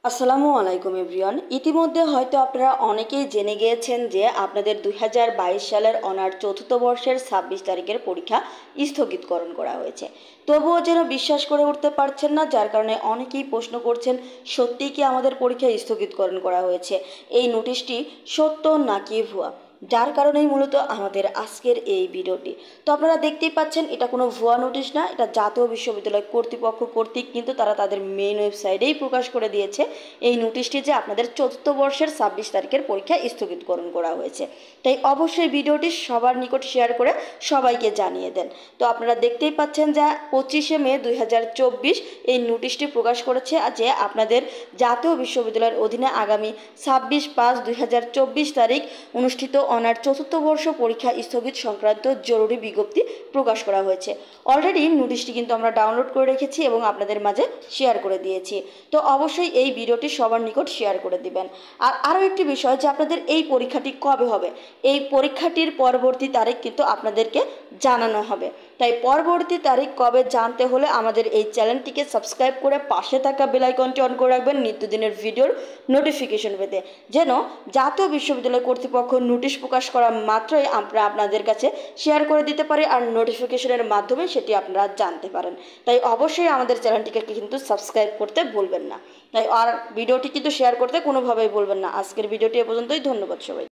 আসসালামু আলাইকুম এভরিওয়ান। ইতিমধ্যে হয়তো আপনারা অনেকেই জেনে গিয়েছেন যে আপনাদের ২০২২ সালের অনার চতুর্থ বর্ষের ২৬ তারিখের পরীক্ষা স্থগিতকরণ করা হয়েছে। তবুও যেন বিশ্বাস করে উঠতে পারছেন না, যার কারণে অনেকেই প্রশ্ন করছেন সত্যিই কি আমাদের পরীক্ষা স্থগিতকরণ করা হয়েছে, এই নোটিশটি সত্য নাকি ভুয়া। যার কারণেই মূলত আমাদের আজকের এই ভিডিওটি। তো আপনারা দেখতেই পাচ্ছেন এটা কোনো ভুয়া নোটিশ না, এটা জাতীয় বিশ্ববিদ্যালয় কর্তৃপক্ষ কর্তৃক কিন্তু তারা তাদের মেইন ওয়েবসাইটেই প্রকাশ করে দিয়েছে এই নোটিশটি যে আপনাদের চতুর্থ বর্ষের ২৬ তারিখের পরীক্ষা স্থগিতকরণ করা হয়েছে। তাই অবশ্যই ভিডিওটি সবার নিকট শেয়ার করে সবাইকে জানিয়ে দেন। তো আপনারা দেখতেই পাচ্ছেন যে ২৫শে মে ২০২৪ এই নোটিশটি প্রকাশ করেছে যে আপনাদের জাতীয় বিশ্ববিদ্যালয়ের অধীনে আগামী ২৬/৫/২০২৪ তারিখ অনুষ্ঠিত অনার চতুর্থ বর্ষ পরীক্ষা স্থগিত সংক্রান্ত জরুরি বিজ্ঞপ্তি প্রকাশ করা হয়েছে। অলরেডি নোটিশটি কিন্তু আমরা ডাউনলোড করে রেখেছি এবং আপনাদের মাঝে শেয়ার করে দিয়েছি। তো অবশ্যই এই ভিডিওটি সবার নিকট শেয়ার করে দিবেন। আর আরও একটি বিষয় যে আপনাদের এই পরীক্ষাটি কবে হবে, এই পরীক্ষাটির পরবর্তী তারিখ কিন্তু আপনাদেরকে জানানো হবে। তাই পরবর্তী তারিখ কবে জানতে হলে আমাদের এই চ্যানেলটিকে সাবস্ক্রাইব করে পাশে থাকা বেল আইকনটি অন করে রাখবেন নিত্যদিনের ভিডিওর নোটিফিকেশন পেতে, যেন জাতীয় বিশ্ববিদ্যালয় কর্তৃপক্ষ নোটিশ প্রকাশ করা মাত্রই আমরা আপনাদের কাছে শেয়ার করে দিতে পারি আর নোটিফিকেশনের মাধ্যমে সেটি আপনারা জানতে পারেন। তাই অবশ্যই আমাদের চ্যানেলটিকে কিন্তু সাবস্ক্রাইব করতে ভুলবেন না। তাই আর ভিডিওটি কিন্তু শেয়ার করতে কোনোভাবেই ভুলবেন না। আজকের ভিডিওটি এ পর্যন্তই। ধন্যবাদ সবাই।